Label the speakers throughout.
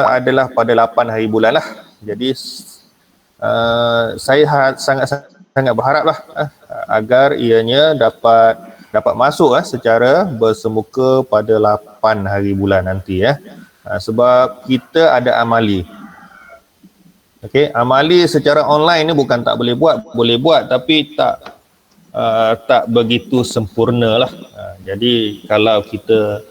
Speaker 1: adalah pada 8 hari bulan lah. Jadi saya sangat berharap lah agar ianya dapat masuk secara bersemuka pada 8 hari bulan nanti sebab kita ada amali. Okey, amali secara online ni bukan tak boleh buat tapi tak begitu sempurna lah. Jadi kalau kita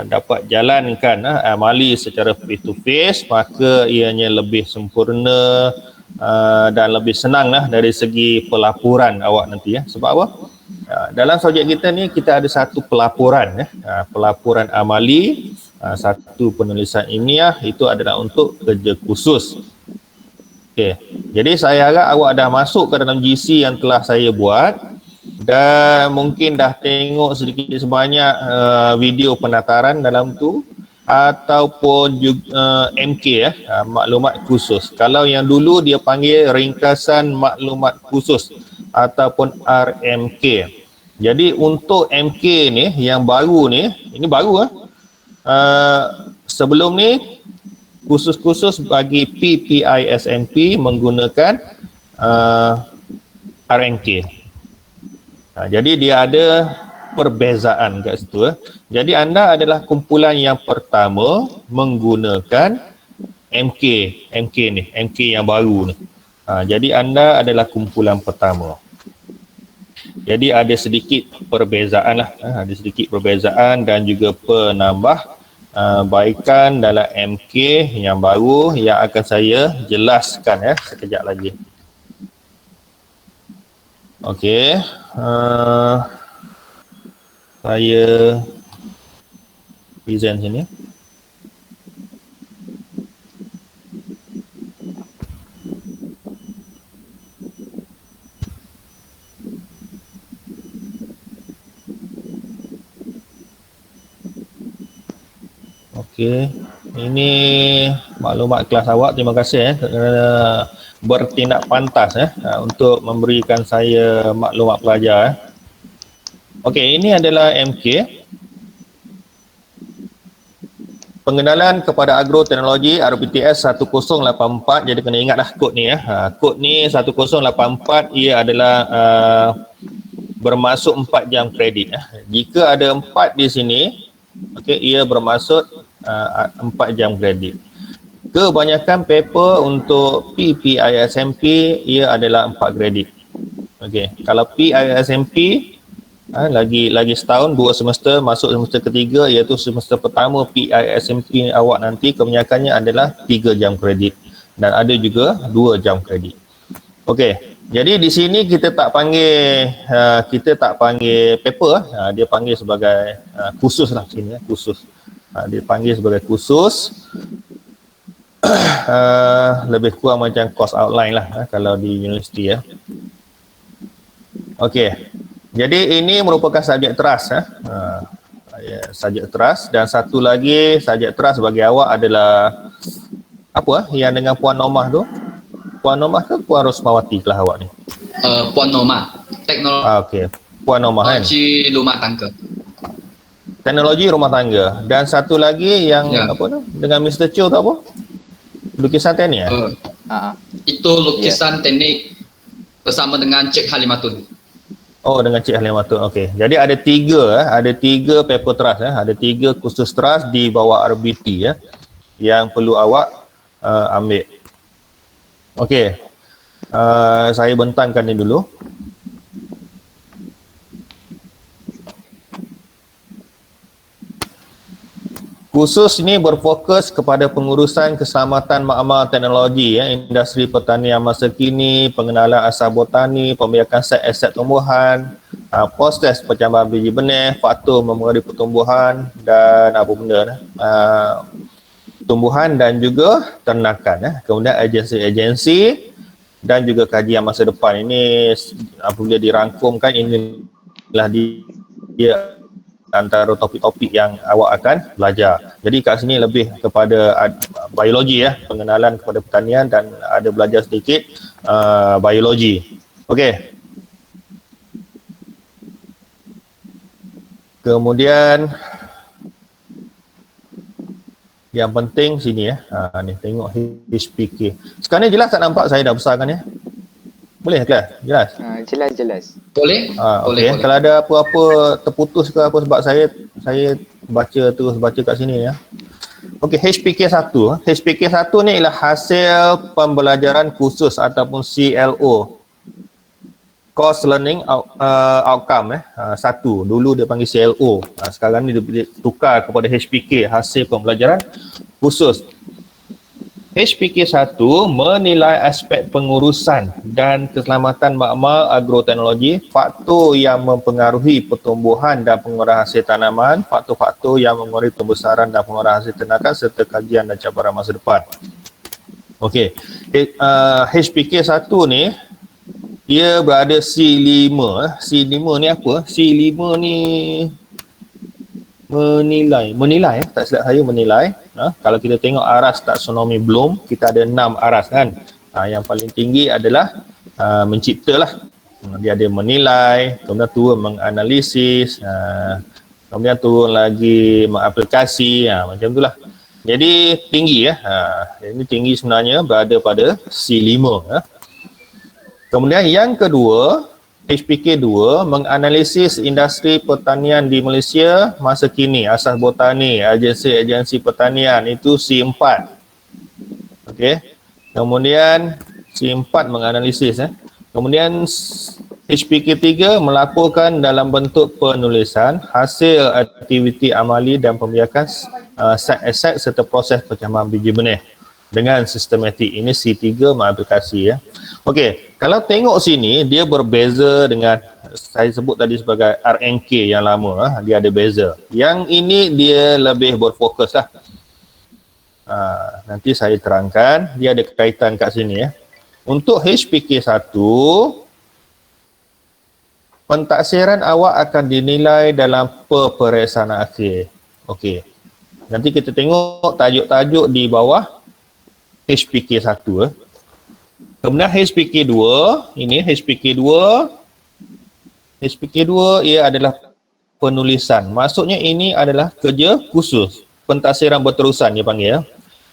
Speaker 1: dapat jalankan amali secara face to face, maka ianya lebih sempurna dan lebih senang lah dari segi pelaporan awak nanti Sebab apa? Dalam subjek kita ni kita ada satu pelaporan pelaporan amali, satu penulisan ilmiah, itu adalah untuk kerja khusus. Okey. Jadi saya harap awak dah masuk ke dalam GC yang telah saya buat dan mungkin dah tengok sedikit sebanyak video penataran dalam tu ataupun juga MK maklumat khusus. Kalau yang dulu dia panggil ringkasan maklumat khusus ataupun RMK. Jadi untuk MK ni yang baru ni, ini baru sebelum ni khusus bagi PPISMP menggunakan RMK. Jadi dia ada perbezaan kat situ. Jadi anda adalah kumpulan yang pertama menggunakan MK yang baru ni. Jadi anda adalah kumpulan pertama. Jadi ada sedikit perbezaan lah, ada sedikit perbezaan dan juga penambahbaikan dalam MK yang baru yang akan saya jelaskan sekejap lagi. Okey, saya present sini. Okey, ini maklumat kelas awak. Terima kasih kerana bertindak pantas untuk memberikan saya maklumat pelajar. Okey, ini adalah MK. Pengenalan kepada agroteknologi RPTS 1084. Jadi kena ingatlah kod ni Kod ni 1084, ia adalah bermaksud 4 jam kredit Jika ada 4 di sini, okey, ia bermaksud 4 jam kredit. Kebanyakan paper untuk PPISMP ia adalah 4 kredit. Okey, kalau PISMP lagi setahun, 2 semester, masuk semester ketiga, iaitu semester pertama PISMP awak nanti kebanyakannya adalah 3 jam kredit dan ada juga 2 jam kredit. Okey, jadi di sini kita tak panggil paper, dia panggil sebagai khusus lah sini khusus. Dia panggil sebagai khusus. Lebih kurang macam course outline lah kalau di universiti Okey, jadi ini merupakan subjek teras subjek teras, dan satu lagi subjek teras bagi awak adalah apa yang dengan Puan Nomah tu? Puan Nomah ke Puan Rosmawati kelas awak ni?
Speaker 2: Puan Nomah, teknologi.
Speaker 1: Okey, Puan Nomah kan?
Speaker 2: Teknologi rumah tangga.
Speaker 1: Teknologi rumah tangga. Dan satu lagi yang apa tu? Dengan Mr. Cho tu apa? Lukisan teknik
Speaker 2: Itu lukisan teknik bersama dengan Cik Halimatun.
Speaker 1: Oh, dengan Cik Halimatun. Okey. Jadi ada 3 paper teras ada 3 kursus teras di bawah RBT yang perlu awak ambil. Okey. Saya bentangkan ni dulu. Khusus ini berfokus kepada pengurusan keselamatan makmal teknologi industri pertanian masa kini, pengenalan asal botani, pembiakan set aset tumbuhan, proses percambahan biji benih, faktor memengaruhi pertumbuhan dan apa benda tumbuhan dan juga ternakan kemudian agensi-agensi dan juga kajian masa depan. Ini apabila dirangkumkan, inilah dia antara topik-topik yang awak akan belajar. Jadi kat sini lebih kepada biologi pengenalan kepada pertanian dan ada belajar sedikit biologi. Okey. Kemudian Yang penting sini ya. Ni tengok HPK. Sekarang ni jelas tak nampak saya dah besarkan ya? Boleh kelas? Jelas?
Speaker 3: Jelas.
Speaker 2: Boleh?
Speaker 1: Okey.
Speaker 2: Boleh.
Speaker 1: Kalau ada apa-apa terputus ke apa sebab saya terus baca kat sini ya. Okey, HPK1. HPK1 ni ialah hasil pembelajaran khusus ataupun CLO. Course Learning Outcome satu. Dulu dia panggil CLO. Sekarang ni dia tukar kepada HPK, hasil pembelajaran khusus. HPK1 menilai aspek pengurusan dan keselamatan makmal agroteknologi, faktor yang mempengaruhi pertumbuhan dan pengurahan hasil tanaman, faktor-faktor yang mempengaruhi pembesaran dan pengurahan hasil ternakan serta kajian dan cabaran masa depan. Okey. HPK1 ni dia berada C5. C5 ni apa? C5 ni menilai tak silap saya menilai. Kalau kita tengok aras taksonomi Bloom, kita ada 6 aras kan. Yang paling tinggi adalah mencipta lah. Dia ada menilai, kemudian turun menganalisis, kemudian turun lagi mengaplikasi, macam itulah. Jadi tinggi ya. Ini tinggi sebenarnya berada pada C5 ya. Kemudian yang kedua, HPK2 menganalisis industri pertanian di Malaysia masa kini, asas botani, agensi pertanian, itu C4. Okey. Kemudian C4 menganalisis Kemudian HPK3 melaporkan dalam bentuk penulisan hasil aktiviti amali dan pembiakan site asset serta proses pencahaman biji benih dengan sistematik. Ini C3 mengaplikasi ya. Okey, kalau tengok sini dia berbeza dengan saya sebut tadi sebagai RNK yang lama, dia ada beza. Yang ini dia lebih berfokus lah. Nanti saya terangkan, dia ada kaitan kat sini ya. Untuk HPK1, pentaksiran awak akan dinilai dalam peperiksaan akhir. Okey. Nanti kita tengok tajuk-tajuk di bawah HPK1. Kemudian HPK2, ini HPK2 ia adalah penulisan. Maksudnya ini adalah kerja khusus, pentaksiran berterusan dia panggil.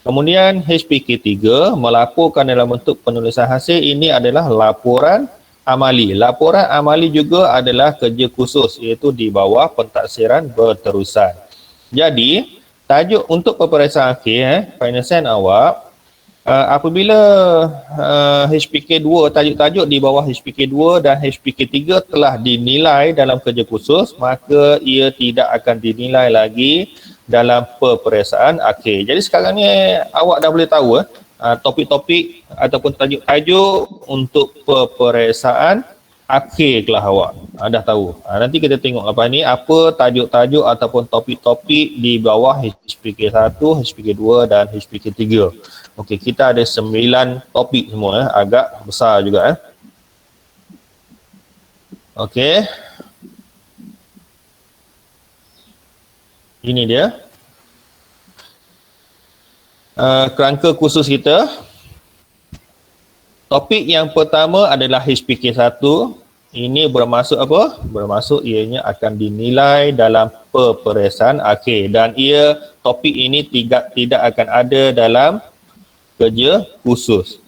Speaker 1: Kemudian HPK3 melaporkan dalam bentuk penulisan hasil, ini adalah laporan amali. Laporan amali juga adalah kerja khusus, iaitu di bawah pentaksiran berterusan. Jadi, tajuk untuk peperiksaan akhir, penyelesaian awak, apabila HPK2, tajuk-tajuk di bawah HPK2 dan HPK3 telah dinilai dalam kerja khusus, maka ia tidak akan dinilai lagi dalam peperiksaan akhir. Jadi sekarang ni awak dah boleh tahu topik-topik ataupun tajuk-tajuk untuk peperiksaan akhir kelas awak. Dah tahu. Nanti kita tengok lepas ni apa tajuk-tajuk ataupun topik-topik di bawah HPK1, HPK2 dan HPK3. Okey, kita ada 9 topik semua agak besar juga Okey. Ini dia. Kerangka khusus kita. Topik yang pertama adalah HPK1. Ini bermaksud apa? Bermaksud ianya akan dinilai dalam peperiksaan akhir dan topik ini tidak akan ada dalam kerja khusus.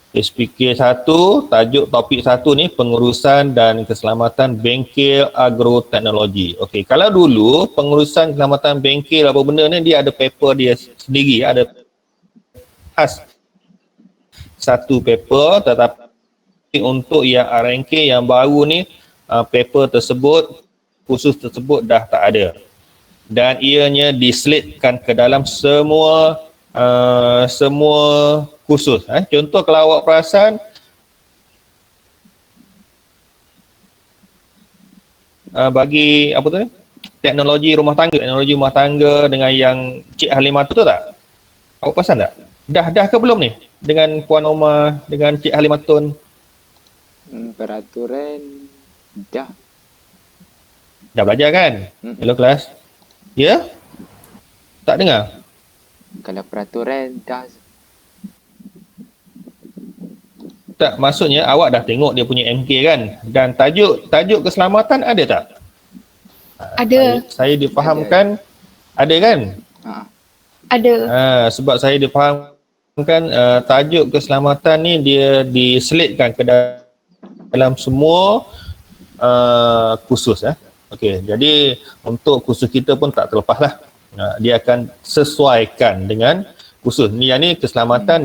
Speaker 1: HPK1, tajuk topik 1 ni pengurusan dan keselamatan bengkel agroteknologi. Okey, kalau dulu pengurusan keselamatan bengkel apa benda ni dia ada paper dia sendiri, ada khas satu paper, tetapi untuk yang RNK yang baru ni paper tersebut, khusus tersebut dah tak ada. Dan ianya diselitkan ke dalam semua khusus. Contoh kalau awak perasan bagi apa tu teknologi rumah tangga dengan yang Cik Halimah tu tak? Awak perasan tak? Dah ke belum ni dengan Puan Omar dengan Cik Halimah Tun?
Speaker 3: Peraturan dah
Speaker 1: belajar kan? Hello kelas. Ya? Tak dengar?
Speaker 3: Kalau peraturan dah.
Speaker 1: Tak, maksudnya awak dah tengok dia punya MK kan? Dan tajuk keselamatan ada tak?
Speaker 4: Ada.
Speaker 1: Saya difahamkan ada kan?
Speaker 4: Ada.
Speaker 1: Sebab saya difahamkan tajuk keselamatan ni dia diselitkan ke dalam semua kursus. Okey, jadi untuk kursus kita pun tak terlepas lah. Dia akan sesuaikan dengan kursus ni. Yang ni keselamatan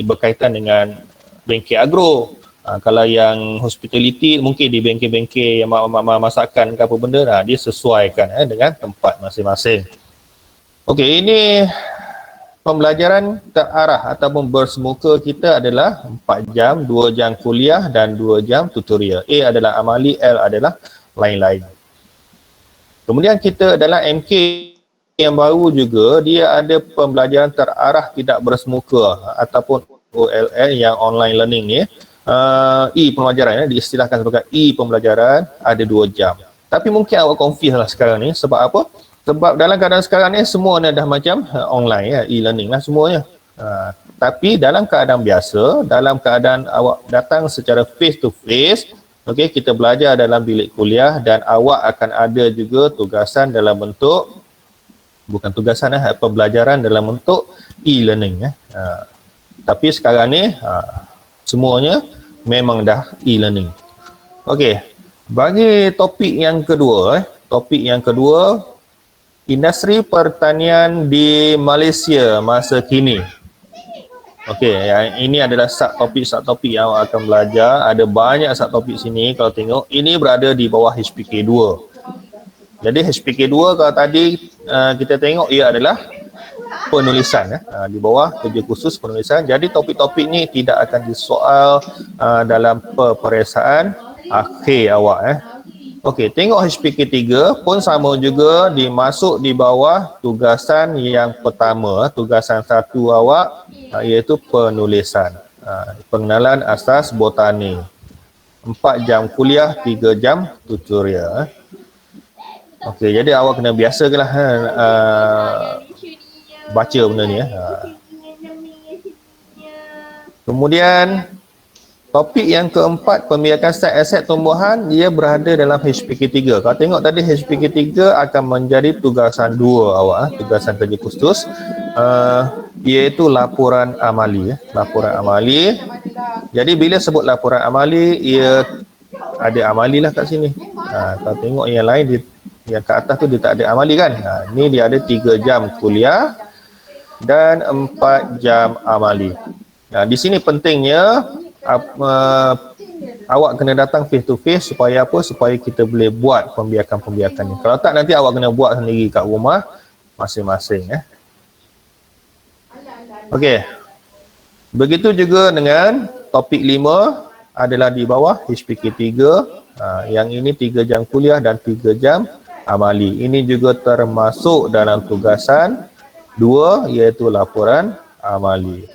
Speaker 1: berkaitan dengan bengkel agro. Kalau yang hospitality mungkin di bengkel-bengkel yang masakan ke apa benda, dia sesuaikan dengan tempat masing-masing. Okey, ini pembelajaran terarah ataupun bersemuka kita adalah 4 jam, 2 jam kuliah dan 2 jam tutorial. A adalah amali, L adalah lain-lain. Kemudian kita dalam MK yang baru juga, dia ada pembelajaran terarah tidak bersemuka ataupun OLL yang online learning ni. E-pembelajaran diistilahkan sebagai E-pembelajaran, ada 2 jam. Tapi mungkin awak confuse lah sekarang ni. Sebab apa? Sebab dalam keadaan sekarang ni semua ni dah macam online, e-learning lah semuanya. Tapi dalam keadaan biasa, dalam keadaan awak datang secara face to face, okey, kita belajar dalam bilik kuliah dan awak akan ada juga tugasan dalam bentuk, bukan tugasan pembelajaran dalam bentuk e-learning. Tapi sekarang ni semuanya memang dah e-learning. Okey, bagi topik yang kedua, industri pertanian di Malaysia masa kini. Okey, ini adalah subtopik yang awak akan belajar. Ada banyak subtopik sini kalau tengok. Ini berada di bawah HPK 2. Jadi HPK 2 kalau tadi kita tengok ia adalah penulisan. Di bawah kerja khusus penulisan. Jadi topik-topik ni tidak akan disoal dalam peperiksaan akhir awak. Okey, tengok HPK 3 pun sama juga dimasuk di bawah tugasan yang pertama, tugasan 1 awak iaitu penulisan. Pengenalan asas botani. 4 jam kuliah, 3 jam tutorial. Okey, jadi awak kena biasalah baca benda ni. Kemudian topik yang keempat, pembiakan site aset tumbuhan, ia berada dalam HPK 3. Kalau tengok tadi HPK 3 akan menjadi tugasan 2 awak, tugasan kerja khusus, iaitu laporan amali. Laporan amali. Jadi bila sebut laporan amali, ia ada amali lah kat sini. Kalau tengok yang lain, yang kat atas tu dia tak ada amali kan. Ni dia ada 3 jam kuliah dan 4 jam amali. Di sini pentingnya awak kena datang face to face supaya apa? Supaya kita boleh buat pembiakan-pembiakan ni. Kalau tak nanti awak kena buat sendiri kat rumah masing-masing. Okey. Begitu juga dengan topik 5 adalah di bawah HPK 3. Yang ini 3 jam kuliah dan 3 jam amali. Ini juga termasuk dalam tugasan 2 iaitu laporan amali.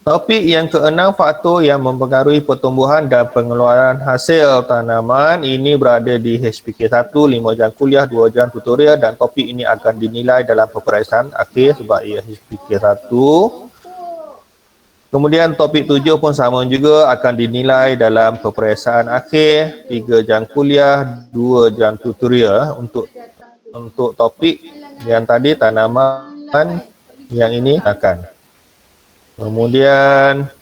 Speaker 1: Topik yang keenam, faktor yang mempengaruhi pertumbuhan dan pengeluaran hasil tanaman. Ini berada di HPK 1, 5 jam kuliah, 2 jam tutorial dan topik ini akan dinilai dalam peperiksaan akhir sebab ia HPK 1. Kemudian topik 7 pun sama juga akan dinilai dalam peperiksaan akhir, 3 jam kuliah, 2 jam tutorial untuk topik yang tadi tanaman, yang ini akan. Kemudian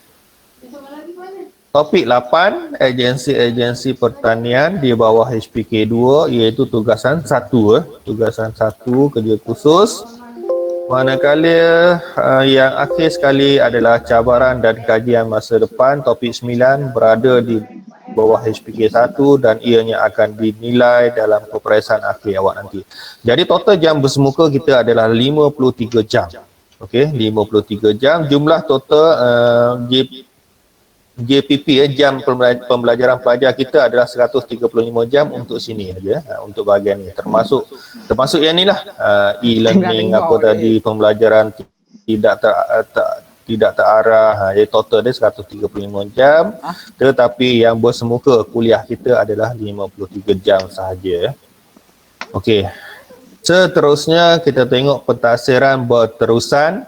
Speaker 1: topik 8, agensi-agensi pertanian di bawah HPK 2 iaitu tugasan 1, tugasan 1 kerja khusus. Manakala yang akhir sekali adalah cabaran dan kajian masa depan, topik 9 berada di bawah HPK 1 dan ianya akan dinilai dalam peperiksaan akhir awak nanti. Jadi total jam bersemuka kita adalah 53 jam. Okey, 53 jam. Jumlah total JPP jam pembelajaran pelajar kita adalah 135 jam untuk sini saja, untuk bahagian ni. Termasuk yang ni lah, e-learning apa tadi, pembelajaran tidak terarah. Jadi total dia 135 jam. Tetapi yang bersemuka kuliah kita adalah 53 jam sahaja. Okey. Seterusnya kita tengok pentafsiran berterusan.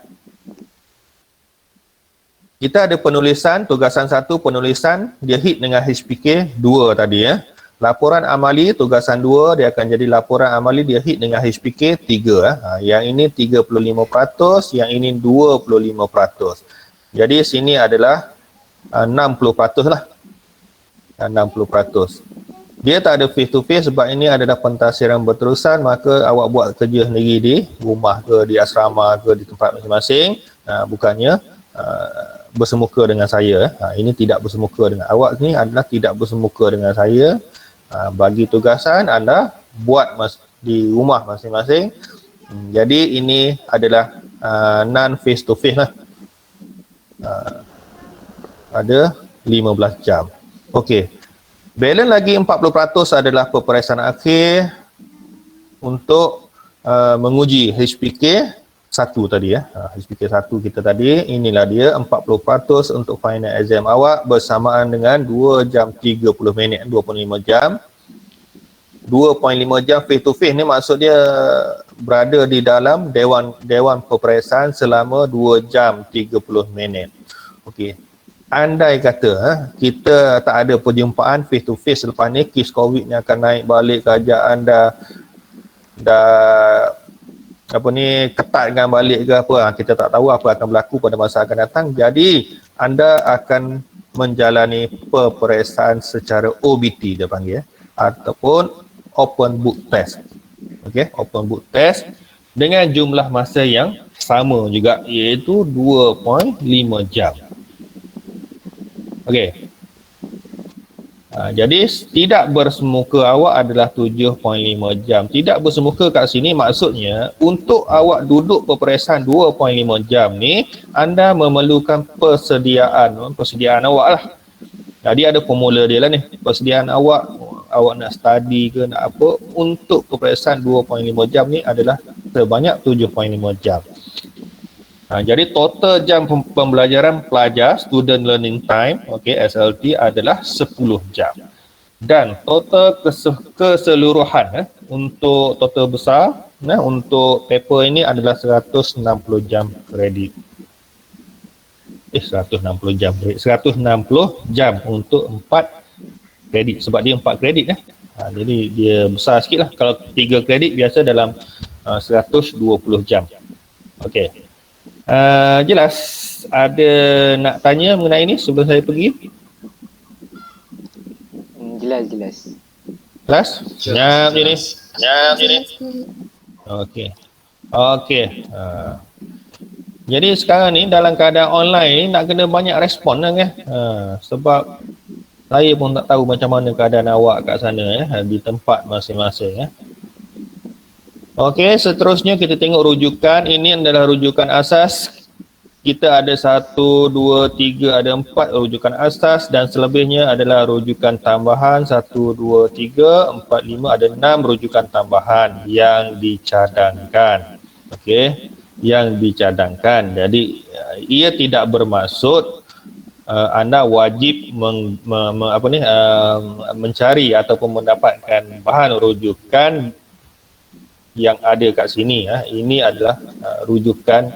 Speaker 1: Kita ada penulisan, tugasan 1 penulisan, dia hit dengan HPK 2 tadi . Laporan amali tugasan 2 dia akan jadi laporan amali dia hit dengan HPK 3. Yang ini 35%, yang ini 25%. Jadi sini adalah 60% lah. 60%. Dia tak ada face to face sebab ini adalah pentasiran berterusan, maka awak buat kerja sendiri di rumah ke, di asrama ke, di tempat masing-masing. Bukannya bersemuka dengan saya. Ini tidak bersemuka dengan awak, ni adalah tidak bersemuka dengan saya. Bagi tugasan anda buat di rumah masing-masing. Jadi ini adalah non face to face lah. Ada 15 jam. Okey. Balance lagi 40% adalah peperiksaan akhir untuk menguji HPK 1 tadi ya. HPK 1 kita tadi, inilah dia 40% untuk final exam awak bersamaan dengan 2 jam 30 minit, 25 jam. 2.5 jam face to face ni maksud dia berada di dalam dewan peperiksaan selama 2 jam 30 minit. Okey. Andai kata kita tak ada perjumpaan face to face selepas ni, kes COVID ni akan naik balik, kerajaan dah ketatkan balik ke apa, kita tak tahu apa akan berlaku pada masa akan datang. Jadi anda akan menjalani peperiksaan secara OBT dia panggil ataupun open book test. Okey, open book test dengan jumlah masa yang sama juga, iaitu 2.5 jam. Okey. Jadi tidak bersemuka awak adalah 7.5 jam. Tidak bersemuka kat sini maksudnya untuk awak duduk peperiksaan 2.5 jam ni anda memerlukan persediaan awak lah. Jadi ada formula dia lah ni. Persediaan awak nak study ke nak apa untuk peperiksaan 2.5 jam ni adalah sebanyak 7.5 jam. Jadi total jam pembelajaran pelajar, student learning time, SLT adalah 10 jam. Dan total keseluruhan untuk total besar untuk paper ini adalah 160 jam kredit. 160 jam untuk 4 kredit sebab dia 4 kredit jadi dia besar sikit lah. Kalau 3 kredit biasa dalam 120 jam. Okey. Jelas ada nak tanya mengenai ini sebelum saya pergi?
Speaker 3: Jelas.
Speaker 1: Jelas? Nyap je ni. Okey. Jadi sekarang ni dalam keadaan online ni nak kena banyak respon lah sebab saya pun tak tahu macam mana keadaan awak kat sana di tempat masing-masing Okey, seterusnya kita tengok rujukan. Ini adalah rujukan asas. Kita ada 1, 2, 3, ada 4 rujukan asas dan selebihnya adalah rujukan tambahan 1, 2, 3, 4, 5, ada 6 rujukan tambahan yang dicadangkan. Okey, yang dicadangkan. Jadi ia tidak bermaksud anda wajib mencari ataupun mendapatkan bahan rujukan yang ada kat sini. Ini adalah rujukan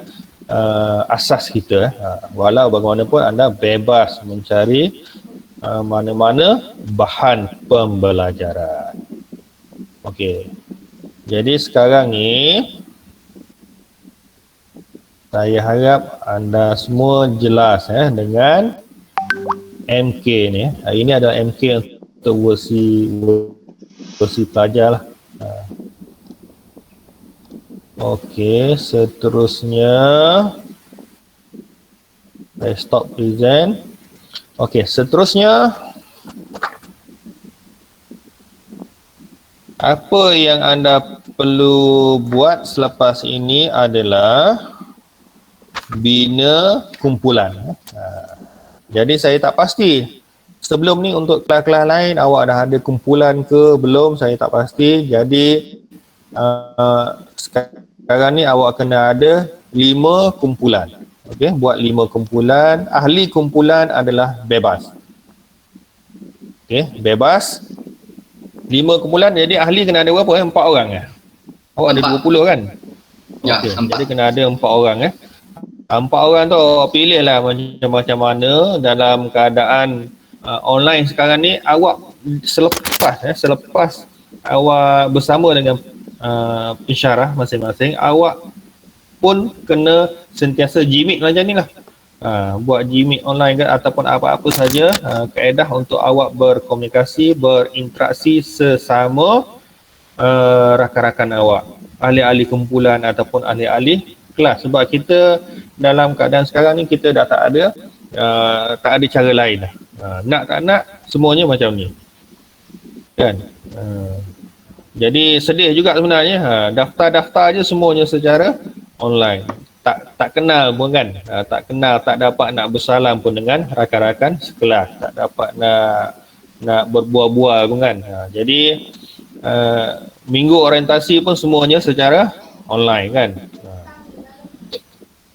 Speaker 1: asas kita. Walau bagaimanapun anda bebas mencari mana-mana bahan pembelajaran. Okey. Jadi sekarang ni saya harap anda semua jelas dengan MK ni. Ini adalah MK untuk versi pelajar lah. Okey, seterusnya saya stop present. Okey, seterusnya apa yang anda perlu buat selepas ini adalah bina kumpulan. Jadi saya tak pasti sebelum ni untuk kelas-kelas lain awak dah ada kumpulan ke belum, saya tak pasti. Jadi sekarang ni awak kena ada 5 kumpulan. Okey, buat 5 kumpulan. Ahli kumpulan adalah bebas. Okey, bebas. 5 kumpulan, jadi ahli kena ada berapa? 4 orang Awak ada 20 kan?
Speaker 2: Ya,
Speaker 1: okay.
Speaker 2: 4.
Speaker 1: Jadi kena ada 4 orang 4 orang tu awak pilih lah macam mana dalam keadaan online sekarang ni. Awak selepas awak bersama dengan pensyarah masing-masing, awak pun kena sentiasa jimik macam ni lah. Buat jimik online ke ataupun apa-apa saja, kaedah untuk awak berkomunikasi, berinteraksi sesama rakan-rakan awak, ahli-ahli kumpulan ataupun ahli-ahli kelas. Sebab kita dalam keadaan sekarang ni kita dah tak ada cara lain lah. Nak tak nak semuanya macam ni kan. Jadi sedih juga sebenarnya, daftar-daftar je semuanya secara online. Tak kenal pun kan, tak kenal, tak dapat nak bersalam pun dengan rakan-rakan sekelas, tak dapat nak berbual-bual pun kan. Jadi minggu orientasi pun semuanya secara online kan.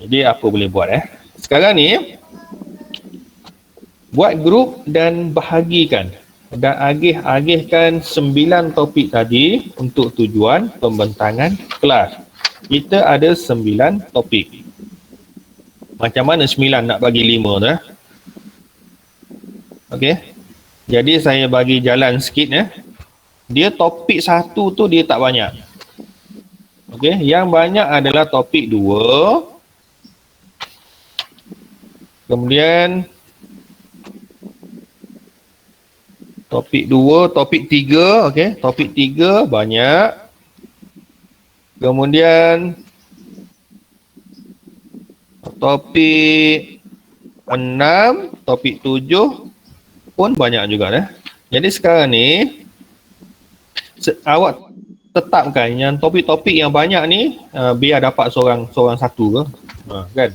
Speaker 1: Jadi apa boleh buat sekarang ni, buat grup dan bahagikan dan agihkan 9 topik tadi untuk tujuan pembentangan kelas. Kita ada 9 topik. Macam mana 9 nak bagi 5 tu Okey. Jadi saya bagi jalan sikit Dia topik 1 tu dia tak banyak. Okey, yang banyak adalah topik 2. Kemudian topik 2, topik 3, okey, topik 3 banyak. Kemudian topik 6, topik 7 pun banyak juga Jadi sekarang ni awak tetapkan yang topik-topik yang banyak ni biar dapat seorang satu ke, kan.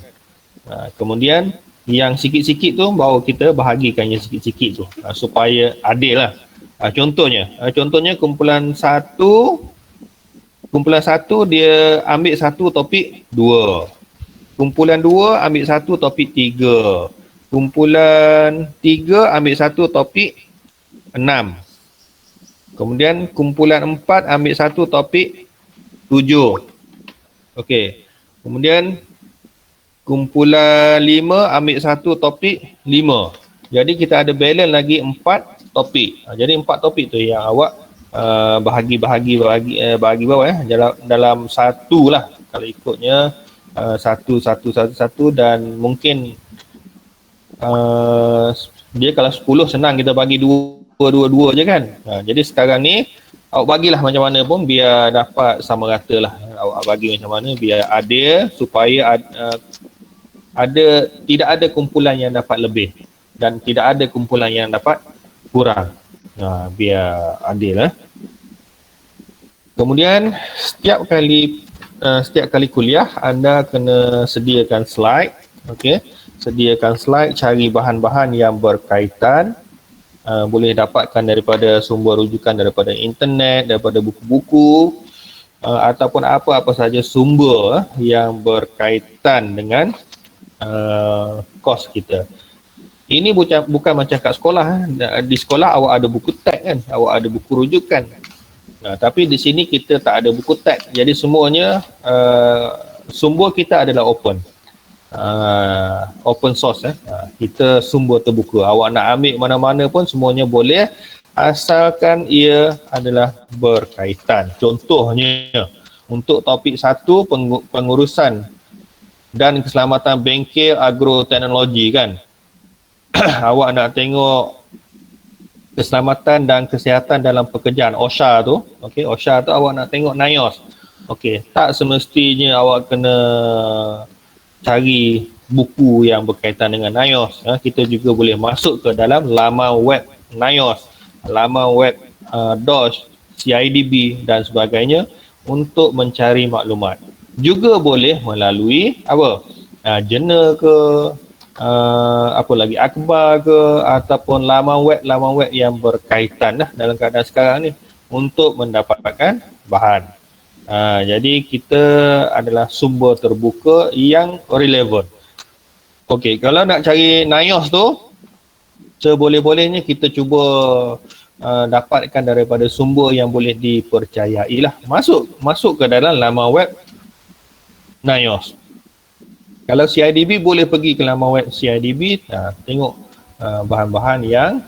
Speaker 1: Kemudian yang sikit-sikit tu baru kita bahagikan yang sikit-sikit tu supaya adil lah. Contohnya kumpulan 1 dia ambil satu topik 2. Kumpulan 2 ambil satu topik 3. Kumpulan 3 ambil satu topik 6. Kemudian kumpulan 4 ambil satu topik 7. Okey. Kemudian kumpulan 5 ambil satu topik 5. Jadi kita ada balance lagi 4 topik. Jadi 4 topik tu yang awak bahagi bawah dalam satu lah. Kalau ikutnya satu dan mungkin dia kalau 10 senang kita bagi dua je kan. Jadi sekarang ni awak bagilah macam mana pun biar dapat sama rata lah. Awak bagi macam mana biar adil supaya tidak ada kumpulan yang dapat lebih dan tidak ada kumpulan yang dapat kurang. Biar adil Kemudian setiap kali kuliah anda kena sediakan slide. Okey, sediakan slide, cari bahan-bahan yang berkaitan. Boleh dapatkan daripada sumber rujukan daripada internet, daripada buku-buku ataupun apa-apa saja sumber yang berkaitan dengan kos kita. Ini bukan macam kat sekolah. Di sekolah awak ada buku teks kan, awak ada buku rujukan. Tapi di sini kita tak ada buku teks. Jadi semuanya sumber kita adalah open source. Kita sumber terbuka. Awak nak ambil mana-mana pun semuanya boleh asalkan ia adalah berkaitan. Contohnya untuk topik 1 pengurusan dan keselamatan bengkel agroteknologi kan. Awak nak tengok keselamatan dan kesihatan dalam pekerjaan, OSHA tu. Okey, OSHA tu awak nak tengok NIOS. Okey, tak semestinya awak kena cari buku yang berkaitan dengan NIOS. Kita juga boleh masuk ke dalam laman web NIOS, laman web DOS, CIDB dan sebagainya untuk mencari maklumat. Juga boleh melalui jurnal ke, akhbar ke, ataupun laman web yang berkaitan dalam keadaan sekarang ni untuk mendapatkan bahan. Jadi kita adalah sumber terbuka yang relevan. Okey, kalau nak cari NIOS tu, seboleh-bolehnya kita cuba dapatkan daripada sumber yang boleh dipercayai lah. Masuk ke dalam laman web NIOS. Kalau CIDB boleh pergi ke laman web CIDB, tengok bahan-bahan yang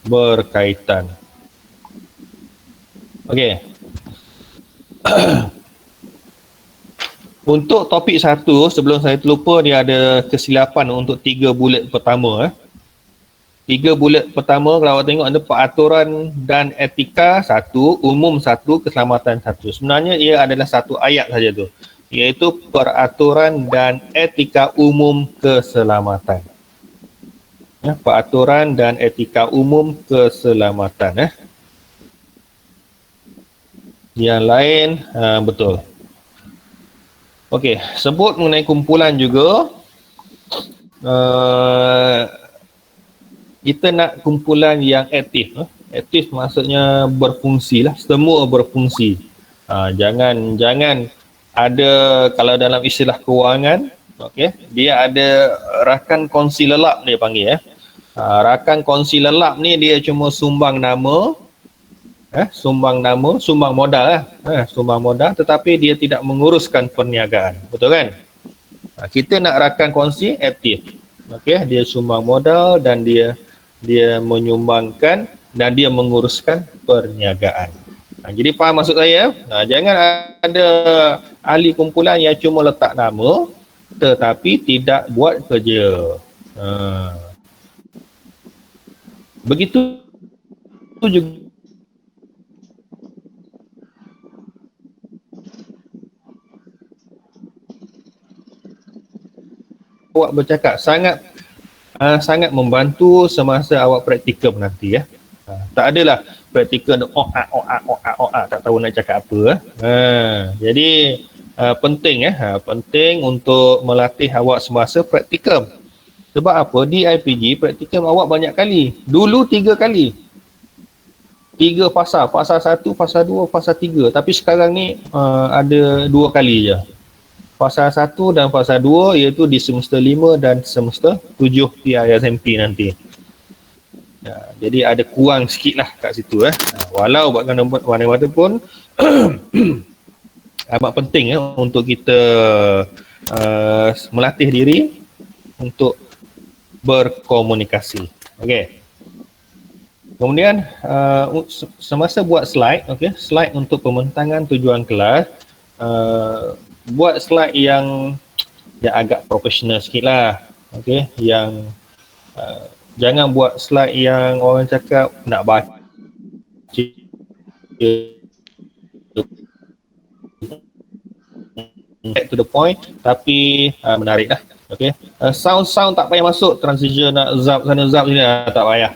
Speaker 1: berkaitan. Okey. Untuk topik 1, sebelum saya terlupa, dia ada kesilapan untuk 3 bullet pertama. 3 bullet pertama, kalau awak tengok ada peraturan dan etika 1, umum 1, keselamatan 1. Sebenarnya ia adalah satu ayat saja tu, iaitu peraturan dan etika umum keselamatan. Peraturan dan etika umum keselamatan. Yang lain betul. Okey, sebut mengenai kumpulan juga. Kita nak kumpulan yang aktif. Aktif maksudnya berfungsi lah, semua berfungsi. Jangan ada, kalau dalam istilah kewangan, okey, dia ada rakan kongsi lelap dia panggil. Rakan kongsi lelap ni dia cuma sumbang nama, sumbang modal sumbang modal, tetapi dia tidak menguruskan perniagaan. Betul kan? Kita nak rakan kongsi aktif. Okey, dia sumbang modal dan dia menyumbangkan dan dia menguruskan perniagaan. Jadi faham maksud saya? Jangan ada ahli kumpulan yang cuma letak nama tetapi tidak buat kerja. Begitu juga awak bercakap sangat membantu semasa awak praktikum nanti. Tak adalah praktikum tak tahu nak cakap apa. Jadi penting untuk melatih awak semasa praktikum. Sebab apa? Di IPG praktikum awak banyak kali. Dulu 3 kali. 3 fasa 1, fasa 2, fasa 3. Tapi sekarang ni ada 2 kali je. Fasa 1 dan fasa 2 iaitu di semester 5 dan semester 7 PISMP nanti. Jadi ada kurang sikit lah kat situ. Walau bagaimanapun amat penting untuk kita melatih diri untuk berkomunikasi. Okey. Kemudian semasa buat slide, slide untuk pembentangan tujuan kelas, buat slide yang agak profesional sikit lah. Okey, yang jangan buat slide yang orang cakap nak baca back to the point tapi menarik lah. Okey, sound tak payah masuk, transition nak zap sana zap sini, tak payah.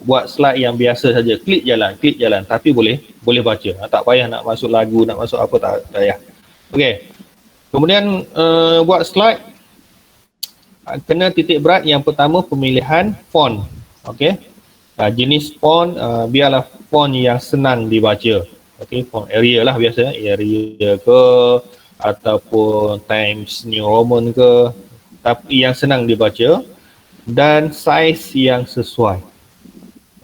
Speaker 1: Buat slide yang biasa saja, klik jalan tapi boleh baca. Tak payah nak masuk lagu, nak masuk apa, tak payah. Okey. Kemudian buat slide kena titik berat yang pertama pemilihan font. Okey. Jenis font biarlah font yang senang dibaca. Okey, font Arial lah biasa, Arial ke ataupun Times New Roman ke, tapi yang senang dibaca dan saiz yang sesuai.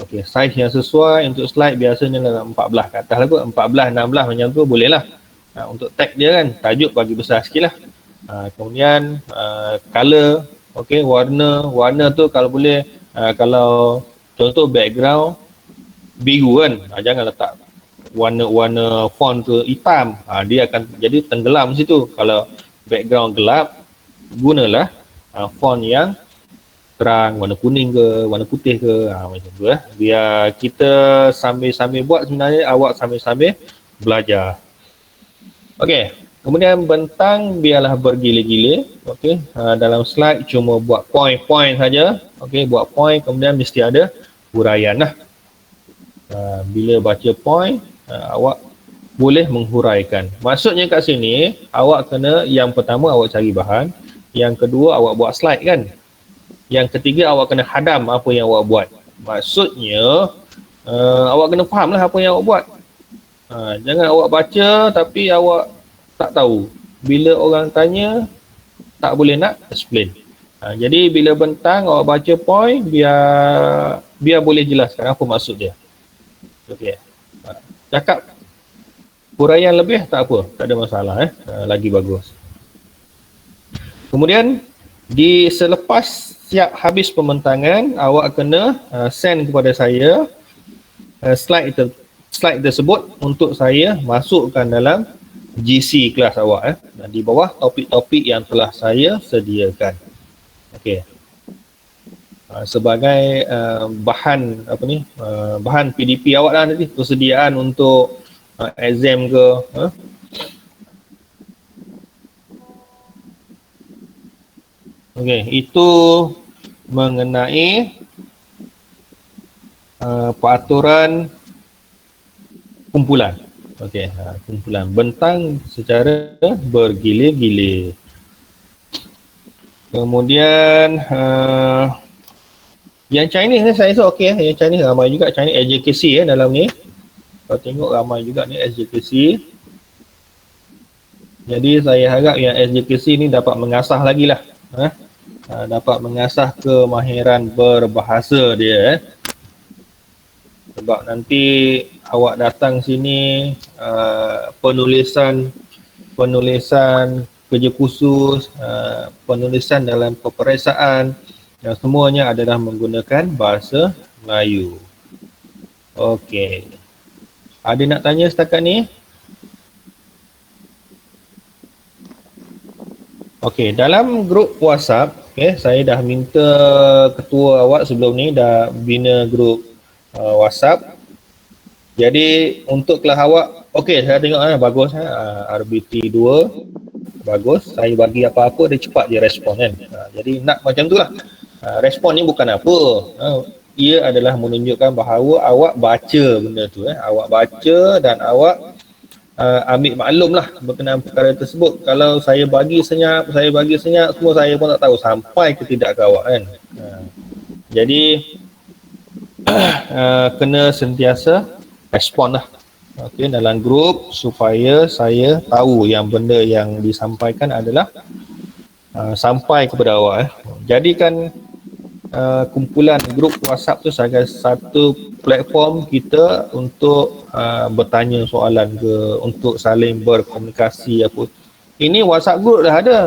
Speaker 1: Okey, saiz yang sesuai untuk slide biasanya dalam 14 ke atas lah kot, 14, 16 macam tu boleh lah. Untuk tag dia kan, tajuk bagi besar sikit lah. Kemudian color, okey, warna tu kalau boleh, kalau contoh background biru kan, jangan letak warna font tu hitam, dia akan jadi tenggelam situ. Kalau background gelap, gunalah font yang terang, warna kuning ke, warna putih ke, macam tu biar kita sambil-sambil buat, sebenarnya awak sambil-sambil belajar. Okey, kemudian bentang biarlah bergila-gila. Okey, dalam slide cuma buat point saja. Okey, buat point, kemudian mesti ada huraian lah. Bila baca point, awak boleh menghuraikan. Maksudnya kat sini, awak kena, yang pertama awak cari bahan, yang kedua awak buat slide kan, yang ketiga awak kena hadam apa yang awak buat. Maksudnya awak kena faham lah apa yang awak buat. Jangan awak baca tapi awak tak tahu. Bila orang tanya, tak boleh nak explain. Jadi bila bentang awak baca point, biar boleh jelaskan apa maksud dia. Okey. Cakap huraian lebih tak apa, tak ada masalah lagi bagus. Kemudian selepas siap habis pembentangan, awak kena send kepada saya slide slide tersebut untuk saya masukkan dalam GC kelas awak dan di bawah topik-topik yang telah saya sediakan. Okey. Sebagai bahan bahan PDP awak lah nanti, persediaan untuk exam ke. Okey, itu mengenai peraturan kumpulan. Okey, kumpulan bentang secara bergilir-gilir. Kemudian yang Chinese ni saya rasa okey yang Chinese ramai juga, Chinese SJKC dalam ni. Kalau tengok ramai juga ni SJKC. Jadi saya harap yang SJKC ni dapat mengasah lagi lah. Dapat mengasah kemahiran berbahasa dia. Sebab nanti awak datang sini penulisan kerja khusus, penulisan dalam peperiksaan dan semuanya adalah menggunakan bahasa Melayu. Okey. Ada nak tanya setakat ni? Okey, dalam grup WhatsApp, saya dah minta ketua awak sebelum ni dah bina grup WhatsApp. Jadi untuk kelas awak, okey saya tengok bagus RBT 2 bagus. Saya bagi apa-apa dia cepat dia respon kan. Jadi nak macam tu lah. Respon ni bukan apa. Ia adalah menunjukkan bahawa awak baca benda tu. Awak baca dan awak ambil maklum lah berkenaan perkara tersebut. Kalau saya bagi senyap, semua saya pun tak tahu sampai ke tidak ke awak kan. Jadi kena sentiasa respon lah dalam grup supaya saya tahu yang benda yang disampaikan adalah sampai kepada awak. Jadikan kumpulan grup WhatsApp tu sebagai satu platform kita untuk bertanya soalan ke, untuk saling berkomunikasi apa. Ini WhatsApp group dah ada,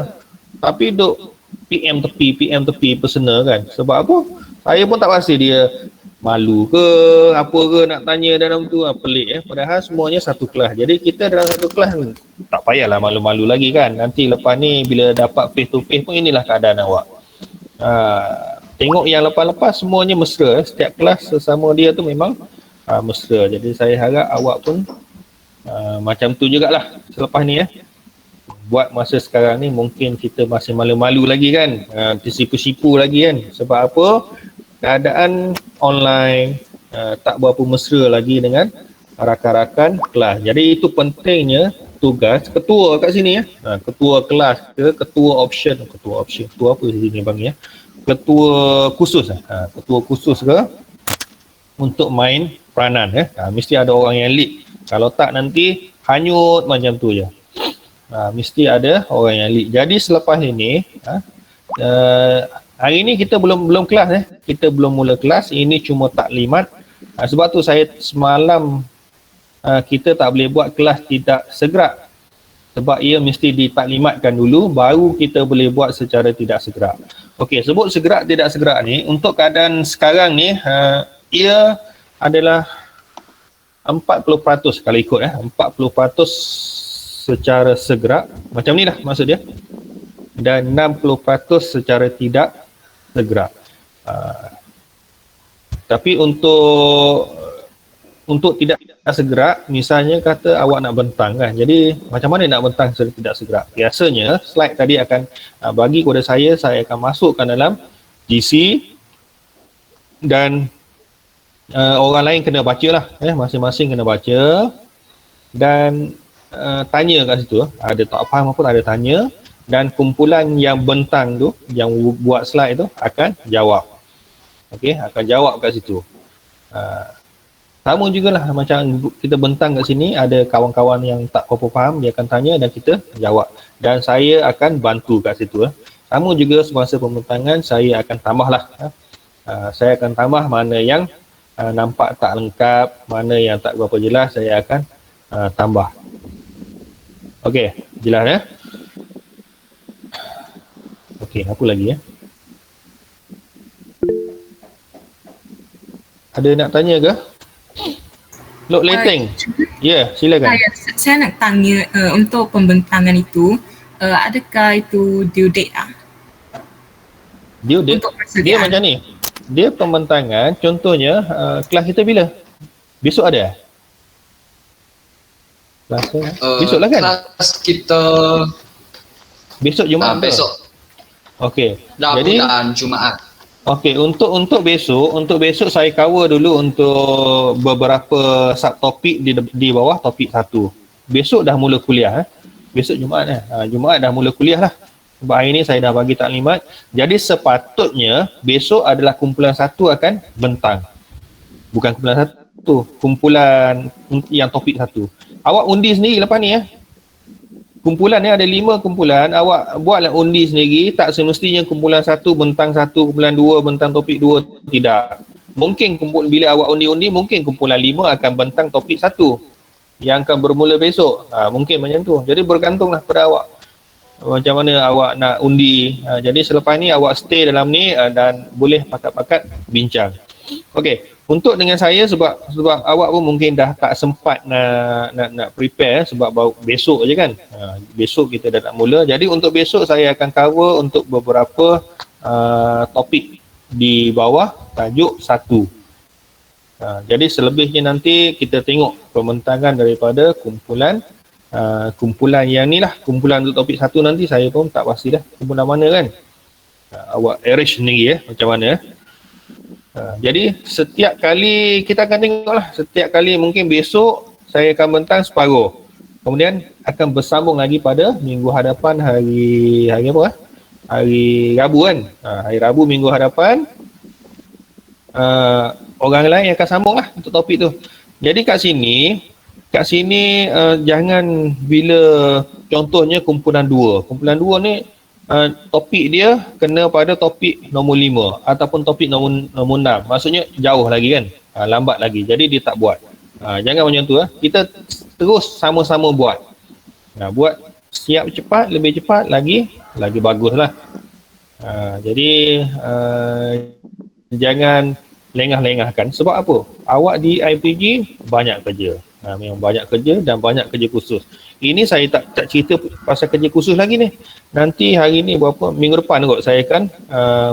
Speaker 1: tapi duk PM tepi personal kan. Sebab apa? Saya pun tak pasti dia malu ke apa ke nak tanya dalam tu, pelik padahal semuanya satu kelas. Jadi kita dalam satu kelas tak payahlah malu-malu lagi kan. Nanti lepas ni bila dapat face to face pun inilah keadaan awak. Tengok yang lepas-lepas semuanya mesra. Setiap kelas sesama dia tu memang mesra. Jadi saya harap awak pun macam tu jugalah selepas ni Buat masa sekarang ni mungkin kita masih malu-malu lagi kan, tersipu-sipu lagi kan. Sebab apa? Keadaan online tak berapa mesra lagi dengan rakan-rakan kelas. Jadi itu pentingnya tugas ketua kat sini ketua kelas ke ketua option, ketua apa di sini bang ketua khusus ketua khusus ke untuk main peranan mesti ada orang yang lead. Kalau tak nanti hanyut macam tu je. Mesti ada orang yang lead. Jadi selepas ini hari ni kita belum kelas kita belum mula kelas, ini cuma taklimat. Sebab tu saya semalam kita tak boleh buat kelas tidak segera. Sebab ia mesti ditaklimatkan dulu baru kita boleh buat secara tidak segera. Okey, sebut segera tidak segera ni untuk keadaan sekarang ni ia adalah 40% kalau ikut 40% secara segera, macam ni lah maksud dia, dan 60% secara tidak segera. Tapi untuk tidak segera, misalnya kata awak nak bentang kan, jadi macam mana nak bentang secara tidak segera? Biasanya slide tadi akan bagi kepada saya akan masukkan dalam GC dan orang lain kena baca lah, masing-masing kena baca dan tanya kat situ, ada tak faham apa ada tanya, dan kumpulan yang bentang tu, yang buat slide tu akan jawab. Okey, akan jawab kat situ. Sama jugalah macam kita bentang kat sini, ada kawan-kawan yang tak apa faham, dia akan tanya dan kita jawab. Dan saya akan bantu kat situ. Sama juga semasa pembentangan, saya akan tambahlah. Saya akan tambah mana yang nampak tak lengkap, mana yang tak berapa jelas, saya akan tambah. Okey, jelas Okey, apa lagi Ada nak tanya ke? Lok Leteng. Ya, silakan.
Speaker 4: Saya nak tanya untuk pembentangan itu, adakah itu due date
Speaker 1: Dia
Speaker 4: untuk
Speaker 1: dia
Speaker 4: persediaan?
Speaker 1: macam ni. Dia pembentangan, contohnya kelas kita bila? Besok ada? Kelas besok lah kan?
Speaker 2: Kelas kita
Speaker 1: Besok Jumaat ke?
Speaker 2: besok
Speaker 1: Okey.
Speaker 2: Rabu
Speaker 1: Jadi
Speaker 2: dan Jumaat.
Speaker 1: okey, untuk besok saya cover dulu untuk beberapa subtopik di bawah topik 1. Besok dah mula kuliah. Besok Jumaat Jumaat dah mula kuliah lah. Sebab hari ni saya dah bagi taklimat. Jadi sepatutnya besok adalah kumpulan 1 akan bentang. Bukan kumpulan 1, kumpulan yang topik 1. Awak undi sendiri lepas ni kumpulan ni ada 5 kumpulan, awak buatlah undi sendiri. Tak semestinya kumpulan 1 bentang 1, kumpulan 2 bentang topik 2, tidak. Mungkin bila awak undi-undi, mungkin kumpulan 5 akan bentang topik 1 yang akan bermula besok. Mungkin macam tu. Jadi bergantunglah pada awak macam mana awak nak undi. Jadi selepas ni awak stay dalam ni dan boleh pakat-pakat bincang. Okey, untuk dengan saya sebab awak pun mungkin dah tak sempat nak prepare sebab baru besok je kan. Besok kita dah nak mula. Jadi untuk besok saya akan cover untuk beberapa topik di bawah tajuk 1. Jadi selebihnya nanti kita tengok pembentangan daripada kumpulan yang ni lah. Kumpulan untuk topik 1 nanti saya pun tak pasti dah kumpulan mana kan. Awak arrange sendiri macam mana. Jadi setiap kali kita akan tengok lah. Setiap kali mungkin besok saya akan bentang separuh. Kemudian akan bersambung lagi pada minggu hadapan hari apa? Hari Rabu kan. Hari Rabu minggu hadapan orang lain akan sambung lah untuk topik tu. Jadi kat sini jangan bila contohnya kumpulan 2. Kumpulan 2 ni topik dia kena pada topik nombor 5 ataupun topik nombor 6. Maksudnya jauh lagi kan. Lambat lagi. Jadi dia tak buat. Jangan macam tu. Kita terus sama-sama buat. Buat siap cepat, lebih cepat lagi bagus lah. Jadi jangan lengah-lengahkan. Sebab apa? Awak di IPG banyak kerja. Memang banyak kerja dan banyak kerja khusus. Ini saya tak cerita pasal kerja khusus lagi ni. Nanti hari ni minggu depan kot saya akan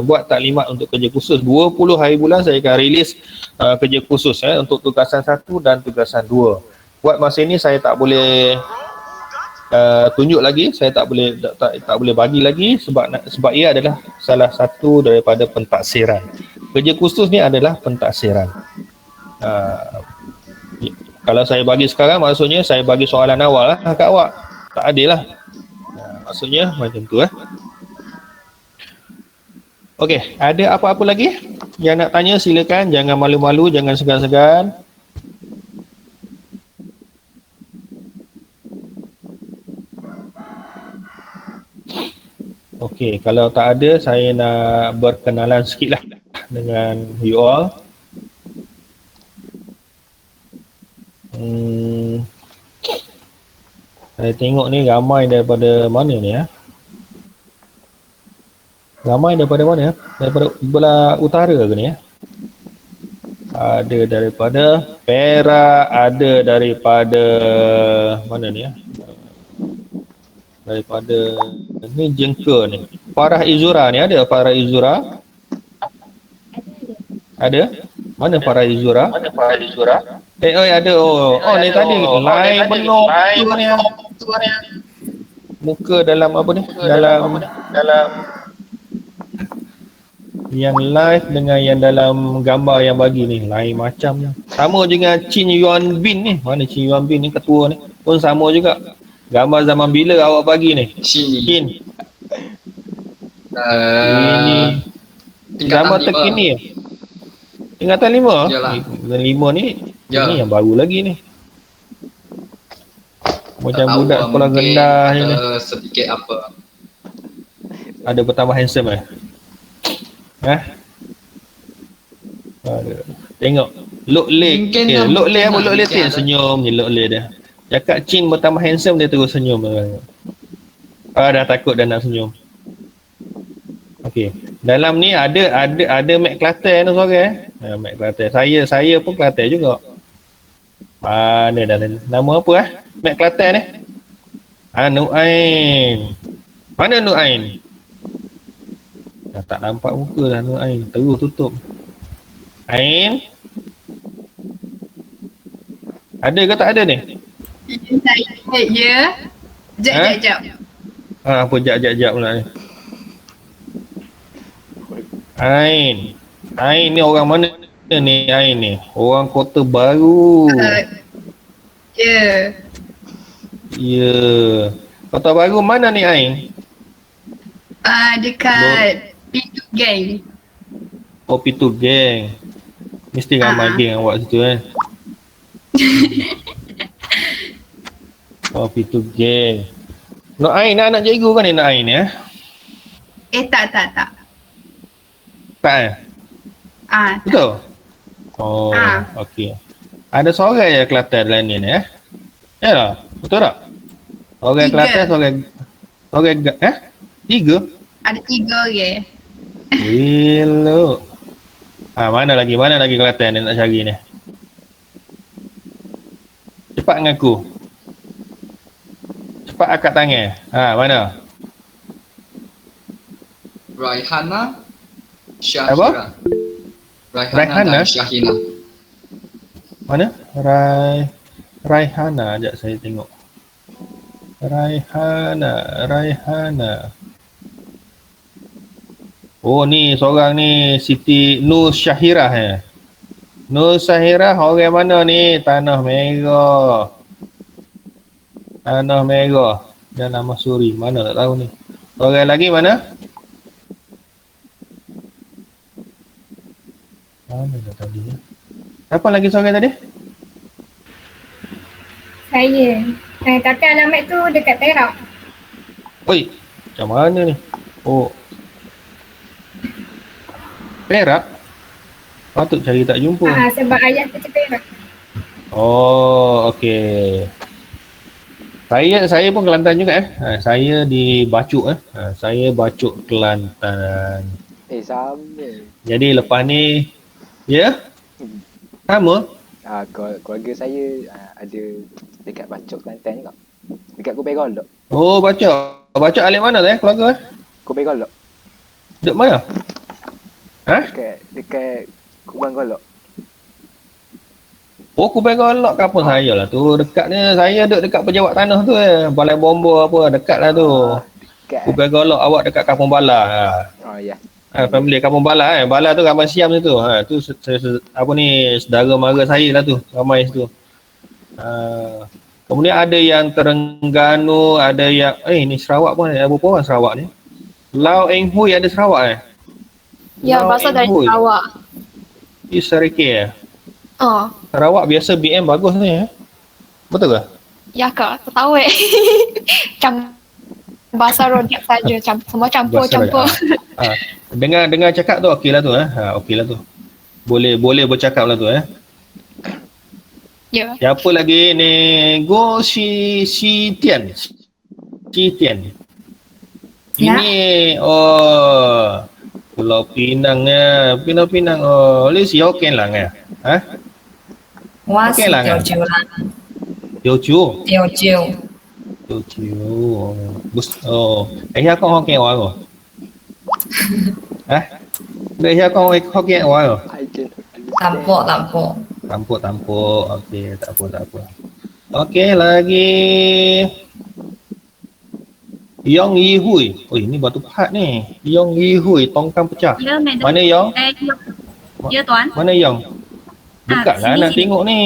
Speaker 1: buat taklimat untuk kerja khusus. 20 hari bulan saya akan rilis kerja khusus untuk tugasan 1 dan tugasan 2. Buat masa ni saya tak boleh tunjuk lagi, saya tak boleh bagi lagi sebab ia adalah salah satu daripada pentaksiran. Kerja khusus ni adalah pentaksiran. Kalau saya bagi sekarang maksudnya saya bagi soalan awal lah kat awak. Tak adil lah. Maksudnya macam tu Okey, ada apa-apa lagi yang nak tanya silakan, jangan malu-malu, jangan segan-segan. Okey, kalau tak ada saya nak berkenalan sikit lah dengan you all. Saya tengok ni ramai daripada mana ni Ramai daripada mana Daripada belah utara ke ni Ada daripada Perak, ada daripada mana ni daripada ni Jengka ni. Farah Izura ni ada Farah Izura? Ada? Mana Farah Izura? Ada. Oh ni tadi live penuh tu ni. Muka dalam apa ni? Dalam yang live dengan yang dalam gambar yang bagi ni lain macam. Sama dengan Chin Yuan Bin ni. Mana Chin Yuan Bin ni ketua ni? Pun sama juga. Gambar zaman bila awak bagi ni? Chin. Ini gambar terkini. Tingkatan 5?
Speaker 2: Yalah.
Speaker 1: 5 ni
Speaker 2: Ya.
Speaker 1: Ini yang baru lagi ni. Macam
Speaker 2: Tak
Speaker 1: budak
Speaker 2: tahu
Speaker 1: sekolah
Speaker 2: mungkin
Speaker 1: rendah je ni.
Speaker 2: sedikit apa.
Speaker 1: Ada bertambah handsome Tengok Lok Leh.
Speaker 2: Mungkin
Speaker 1: Lok Leh apa?
Speaker 2: mungkin
Speaker 1: Lok Leh
Speaker 2: mungkin ada.
Speaker 1: senyum je Lok Leh dia. Cakap Chin bertambah handsome dia terus senyum. Dah takut dah nak senyum. Okey. Dalam ni ada Mac Kelantan tu suara Mac Kelantan. Saya pun Kelantan juga. Mana dah nama apa Mat Kelantan ni? Nuain. Mana Nuain? Dah tak nampak muka dah Nuain. Terus tutup. Ain. Ada ke tak ada ni?
Speaker 5: Ya. Jap.
Speaker 1: Apa jap pula ni? Ain. Ain ni orang mana ni Ain ni? Orang Kota Baru.
Speaker 5: Ya.
Speaker 1: Ya. Kota Baru mana ni Ain?
Speaker 5: Dekat Pintu Gang.
Speaker 1: Oh, Pitu Geng. Mesti ramai geng awak situ Oh, Pitu Geng. Nak Ain anak cikgu kan ni nak Ain ya?
Speaker 5: Tak.
Speaker 1: Tak Betul? Oh, okey. Ada seorang je Kelantan dalam ni ya? Ya tak? Betul tak? Orang
Speaker 5: Tiga.
Speaker 1: Kelantan, seorang 3?
Speaker 5: Ada 3 orang.
Speaker 1: Elok. Mana lagi Kelantan yang nak cari ni? Cepat ngaku. Cepat angkat tangan. Mana?
Speaker 2: Raihana,
Speaker 1: Apa?
Speaker 2: Syahira.
Speaker 1: Raihana?
Speaker 2: Dan Syahina.
Speaker 1: Mana? Raihana. Sekejap saya tengok. Raihana. Oh ni seorang ni Siti Nur Syahirah Nur Syahirah orang mana ni? Tanah Merah. Dalam Masuri. Mana tak tahu ni. Orang lagi mana? Mana dah tadi ya? Siapa lagi seorang tadi?
Speaker 6: Saya. Tapi alamat tu dekat Perak.
Speaker 1: Oi, macam mana ni? Oh. Perak? Patut cari tak jumpa.
Speaker 6: Sebab ayah kerja Perak.
Speaker 1: Oh, okey. Saya pun Kelantan juga Saya di Bacuk Saya Bacuk Kelantan.
Speaker 3: Sama.
Speaker 1: Jadi lepas ni ya? Sama?
Speaker 3: Keluarga saya ada dekat Bacuk Kelantan juga. Dekat Kubai Golok.
Speaker 1: Oh, Bacuk. Bacuk alik mana tu keluarga?
Speaker 3: Kubai Golok.
Speaker 1: Duduk mana?
Speaker 3: Dekat Kubang Golok.
Speaker 1: Oh, Kubai Golok kampung saya lah tu. Dekat ni saya duduk dekat pejabat tanah tu Balai Bomba apa dekat lah tu.
Speaker 3: Dekat.
Speaker 1: Kubai Golok awak dekat Kampung Bala.
Speaker 3: Oh ya.
Speaker 1: Family Kampung Bala Bala tu Kampung Siam tu. Tu apa ni saudara mara saya lah tu. Ramai situ. Kemudian ada yang Terengganu, ada yang ni Sarawak pun ada berapa orang Sarawak ni? Lau Eng Hui ada Sarawak
Speaker 6: Ya,
Speaker 1: Lau
Speaker 6: pasal
Speaker 1: Eng
Speaker 6: dari
Speaker 1: Hui.
Speaker 6: Sarawak.
Speaker 1: Sarike
Speaker 6: Oh,
Speaker 1: Sarawak biasa BM bagus ni Betul ke?
Speaker 6: ya kak. Tak tahu Macam bahasa rodak saja. Semua campur.
Speaker 1: Dengar cakap tu okey lah tu okey lah tu. Boleh bercakap lah tu
Speaker 6: Ya.
Speaker 1: Siapa lagi ni? Go Si Tian. Ini Pulau Pinang Pinang. Li si Hokkien lang
Speaker 4: Wah,
Speaker 1: Okey lah, kan? Teochew. Kau Hokkien orang Dia kau Hokkien orang
Speaker 3: I can understand.
Speaker 4: Tampuk.
Speaker 1: Okey, tak apa. Okey, lagi Yong Yi Hui. Oh, ini batu pahat ni. Yong Yi Hui, tongkang pecah.
Speaker 7: Ya, madam.
Speaker 1: Mana Yong?
Speaker 7: Ya, tuan.
Speaker 1: Mana Yong? Dekatlah
Speaker 7: sini,
Speaker 1: nak tengok ni.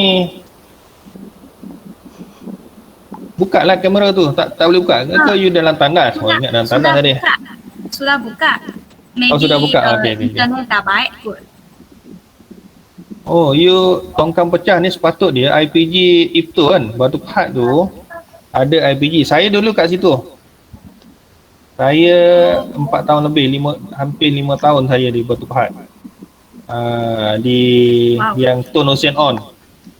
Speaker 1: Buka lah kamera tu. Tak boleh buka. Ke you dalam tandas? Oh, ingat dalam tandas tadi.
Speaker 7: Sudah buka. Maybe,
Speaker 1: sudah buka. Okey.
Speaker 7: internet tak baik kot.
Speaker 1: Oh, you tongkang pecah ni sepatut dia IPG IPTO kan. Batu pahat tu ada IPG. Saya dulu kat situ. Saya 4 tahun lebih, hampir 5 tahun saya di Batu Pahat. Di yang Tun Hussein On.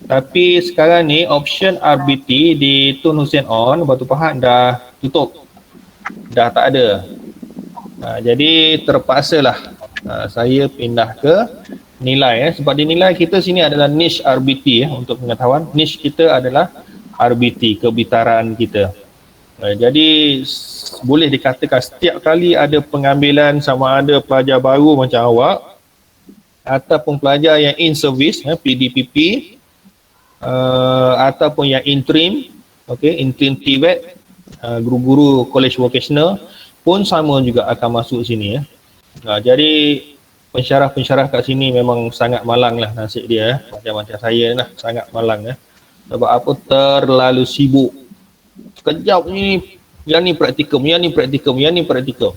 Speaker 1: Tapi sekarang ni option RBT di Tun Hussein On, Batu Pahat dah tutup. Dah tak ada. Jadi terpaksalah saya pindah ke nilai sebab dinilai kita sini adalah niche RBT untuk pengetahuan. Niche kita adalah RBT, kebitaraan kita. Jadi boleh dikatakan setiap kali ada pengambilan sama ada pelajar baru macam awak ataupun pelajar yang in service PDPP ataupun yang interim, interim TVET, guru-guru college vocational pun sama juga akan masuk sini jadi pensyarah-pensyarah kat sini memang sangat malang lah nasib dia macam saya lah, sangat malang sebab apa, terlalu sibuk. Sekejap ni yang ni praktikum, yang ni praktikum, yang ni praktikum.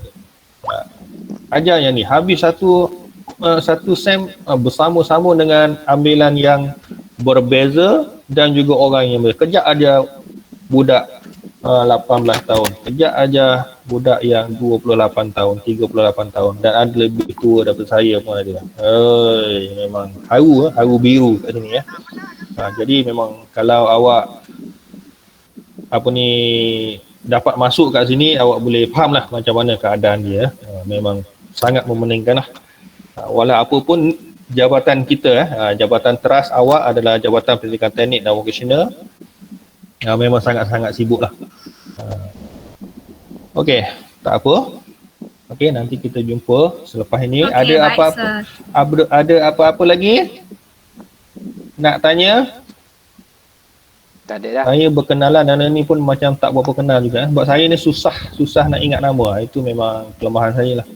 Speaker 1: Ajar yang ni habis satu sem bersama-sama dengan ambilan yang berbeza dan juga orang yang berbeza. Kejap aja budak 18 tahun, kejap aja budak yang 28 tahun, 38 tahun dan ada lebih tua daripada saya pun ada. Memang haru biru kat sini jadi memang kalau awak dapat masuk kat sini, awak boleh faham lah macam mana keadaan dia. Memang sangat memeningkan lah. Walau apa pun jabatan kita, jabatan teras awak adalah Jabatan Pendidikan Teknik dan Vocational. Memang sangat-sangat sibuk lah. Okey, tak apa. Okey, nanti kita jumpa selepas ini.
Speaker 7: Okey,
Speaker 1: Ada
Speaker 7: baik,
Speaker 1: apa-apa?
Speaker 7: sir.
Speaker 1: Ada apa-apa lagi? Nak tanya?
Speaker 3: Tak ada dah.
Speaker 1: Saya berkenalan dan ni pun macam tak berapa kenal juga sebab saya ni susah nak ingat nama. Itu memang kelemahan saya lah.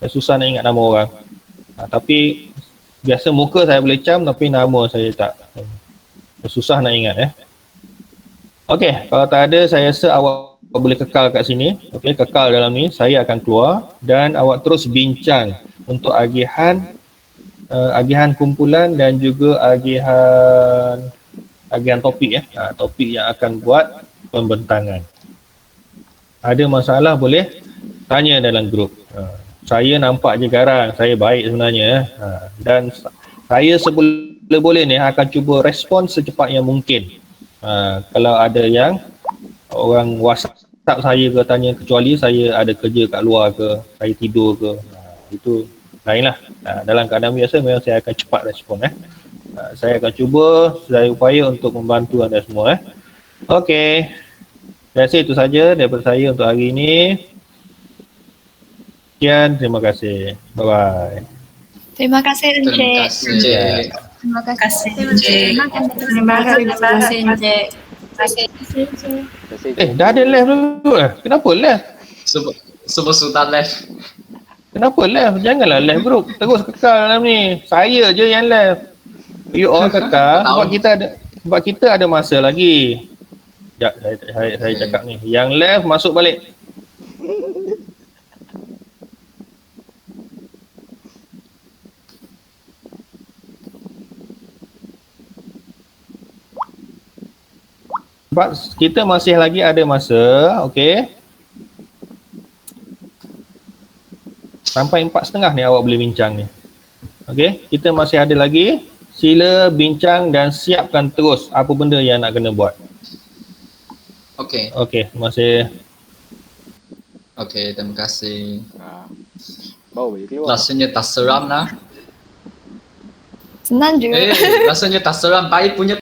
Speaker 1: Saya susah nak ingat nama orang. Tapi biasa muka saya boleh cam tapi nama saya tak. Susah nak ingat Okey, kalau tak ada saya rasa awak boleh kekal kat sini. Okey, kekal dalam ni. Saya akan keluar dan awak terus bincang untuk agihan kumpulan dan juga agihan topik topik yang akan buat pembentangan. Ada masalah boleh tanya dalam grup. Saya nampak je garang, saya baik sebenarnya dan saya seboleh-boleh ni akan cuba respon secepat yang mungkin. Kalau ada yang orang WhatsApp saya ke tanya, kecuali saya ada kerja kat luar ke, saya tidur ke, itu lainlah. Dalam keadaan biasa memang saya akan cepat respon saya akan cuba saya upaya untuk membantu anda semua Okey. Saya rasa itu saja daripada saya untuk hari ini. Sekian, terima kasih. Bye bye.
Speaker 6: Terima kasih
Speaker 2: Terima
Speaker 6: Encik.
Speaker 2: kasih Encik.
Speaker 5: Terima kasih.
Speaker 7: Terima kasih.
Speaker 5: Terima kasih Encik.
Speaker 1: Dah ada live dulu Kenapa live?
Speaker 2: Semua sudah live.
Speaker 1: Kenapa live? Janganlah live group. Terus kekal dalam ni. Saya je yang live. You all kekal sebab kita ada masa lagi. Sekejap, saya cakap ni. Yang live masuk balik. Sebab kita masih lagi ada masa, okey. Sampai 4:30 ni awak boleh bincang ni. Okey, kita masih ada lagi. Sila bincang dan siapkan terus apa benda yang nak kena buat.
Speaker 2: Okey.
Speaker 1: Okey, terima kasih.
Speaker 2: Okey, terima kasih.
Speaker 3: Baru boleh keluar.
Speaker 2: Rasanya tak seram lah.
Speaker 6: Senang je.
Speaker 2: Rasanya tak seram. Baik punya